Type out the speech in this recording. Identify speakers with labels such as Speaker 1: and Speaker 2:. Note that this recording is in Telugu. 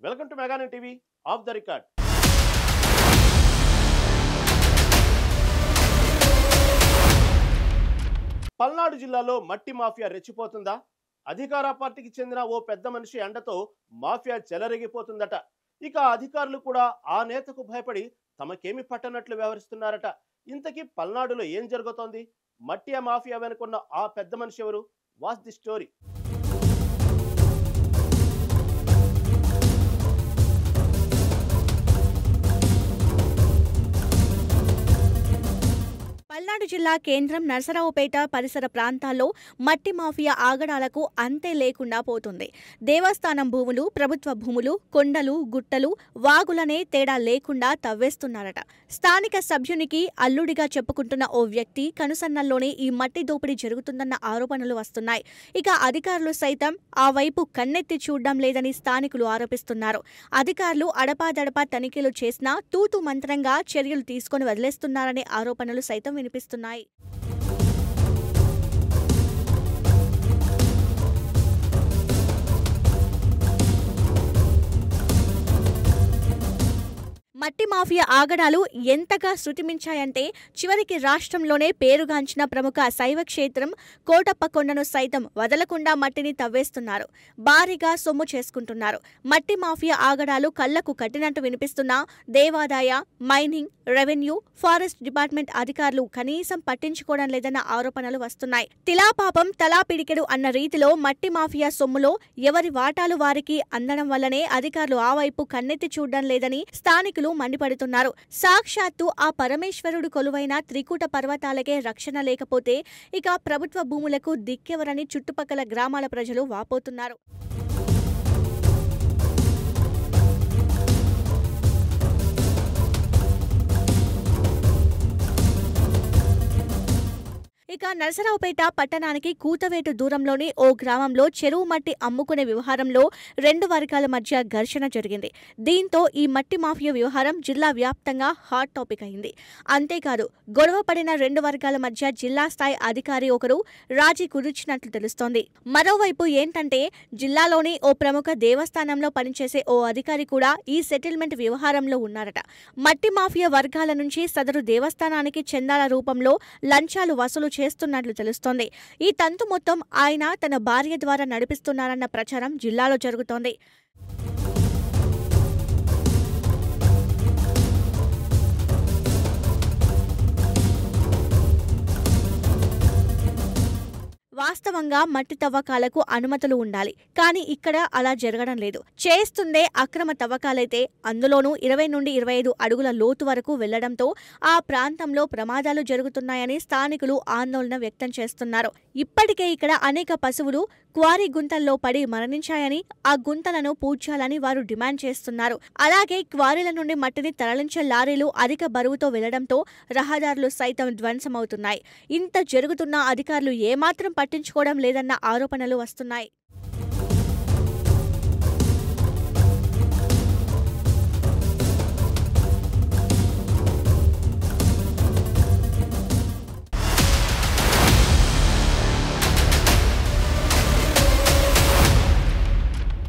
Speaker 1: వెల్కమ్ టు మెగానన్ TV of the record. Palnadu జిల్లాలో మట్టి మాఫియా రెచ్చిపోతుందా? అధికార పార్టీకి చెందిన ఓ పెద్ద మనిషి అండతో మాఫియా చెలరేగిపోతుందట. ఇక అధికారులు కూడా ఆ నేతకు భయపడి తమకేమి పట్టనట్లు వ్యవహరిస్తున్నారట. ఇంతకీ పల్నాడులో ఏం జరుగుతోంది? మట్టి మాఫియా వెనుకున్న ఆ పెద్ద మనిషి ఎవరు? What's the story?
Speaker 2: పల్నాడు జిల్లా కేంద్రం నరసరావుపేట పరిసర ప్రాంతాల్లో మట్టి మాఫియా ఆగడాలకు అంతే లేకుండా పోతుంది. దేవస్థానం భూములు, ప్రభుత్వ భూములు, కొండలు, గుట్టలు, వాగులనే తేడా లేకుండా తవ్వేస్తున్నారట. స్థానిక సభ్యునికి అల్లుడిగా చెప్పుకుంటున్న ఓ వ్యక్తి కనుసన్నల్లోనే ఈ మట్టి దోపిడీ జరుగుతుందన్న ఆరోపణలు వస్తున్నాయి. ఇక అధికారులు సైతం ఆ వైపు కన్నెత్తి చూడడం లేదని స్థానికులు ఆరోపిస్తున్నారు. అధికారులు అడపాదడపా తనిఖీలు చేసినా తూతు మంత్రంగా చర్యలు తీసుకుని వదిలేస్తున్నారనే ఆరోపణలు సైతం వినిపిస్తున్నాయి. మట్టి మాఫియా ఆగడాలు ఎంతగా శృతిమించాయంటే చివరికి రాష్ట్రంలోనే పేరుగాంచిన ప్రముఖ శైవ క్షేత్రం కోటప్ప కొండను సైతం వదలకుండా మట్టిని తవ్వేస్తున్నారు. భారీగా సొమ్ము చేసుకుంటున్నారు. మట్టి మాఫియా ఆగడాలు కళ్లకు కట్టినట్టు వినిపిస్తున్నా దేవాదాయ, మైనింగ్, రెవెన్యూ, ఫారెస్ట్ డిపార్ట్మెంట్ అధికారులు కనీసం పట్టించుకోవడం లేదన్న ఆరోపణలు వస్తున్నాయి. తిలాపాపం తలా పిడికెడు అన్న రీతిలో మట్టి మాఫియా సొమ్ములో ఎవరి వాటాలు వారికి అందడం వల్లనే అధికారులు ఆ వైపు కన్నెత్తి చూడడం లేదని స్థానికులు మండిపడుతున్నారు. సాక్షాత్తు ఆ పరమేశ్వరుడు కొలువైన త్రికూట పర్వతాలకే రక్షణ లేకపోతే ఇక ప్రభుత్వ భూములకు దిక్కెవరని చుట్టుపక్కల గ్రామాల ప్రజలు వాపోతున్నారు. ఇక నరసరావుపేట పట్టణానికి కూతవేటు దూరంలోని ఓ గ్రామంలో చెరువు మట్టి అమ్ముకునే వ్యవహారంలో రెండు వర్గాల మధ్య ఘర్షణ జరిగింది. దీంతో ఈ మట్టి మాఫియా వ్యవహారం జిల్లా వ్యాప్తంగా హాట్ టాపిక్ అయింది. అంతేకాదు గొడవ పడిన రెండు వర్గాల మధ్య జిల్లా స్థాయి అధికారి ఒకరు రాజీ కుదిర్చినట్లు తెలుస్తోంది. మరోవైపు ఏంటంటే జిల్లాలోని ఓ ప్రముఖ దేవస్థానంలో పనిచేసే ఓ అధికారి కూడా ఈ సెటిల్మెంట్ వ్యవహారంలో ఉన్నారట. మట్టి మాఫియా వర్గాల నుంచి సదరు దేవస్థానానికి చందాల రూపంలో లంచాలు వసూలు చేస్తున్నట్లు తెలుస్తోంది. ఈ తంతు మొత్తం ఆయన తన భార్య ద్వారా నడిపిస్తున్నారన్న ప్రచారం జిల్లాలో జరుగుతోంది. వాస్తవంగా మట్టి తవ్వకాలకు అనుమతులు ఉండాలి. కానీ ఇక్కడ అలా జరగడం లేదు. చేస్తుందే అక్రమ తవ్వకాలైతే అందులోనూ 20 నుండి 25 అడుగుల లోతు వరకు వెళ్లడంతో ఆ ప్రాంతంలో ప్రమాదాలు జరుగుతున్నాయని స్థానికులు ఆందోళన వ్యక్తం చేస్తున్నారు. ఇప్పటికే ఇక్కడ అనేక పశువులు క్వారీ గుంతల్లో పడి మరణించాయని, ఆ గుంతలను పూడ్చాలని వారు డిమాండ్ చేస్తున్నారు. అలాగే క్వారీల నుండి మట్టిని తరలించే లారీలు అధిక బరువుతో వెళ్లడంతో రహదారులు సైతం ధ్వంసమవుతున్నాయి. ఇంత జరుగుతున్న అధికారులు ఏమాత్రం పట్టించుకోవడం లేదన్న ఆరోపణలు వస్తున్నాయి.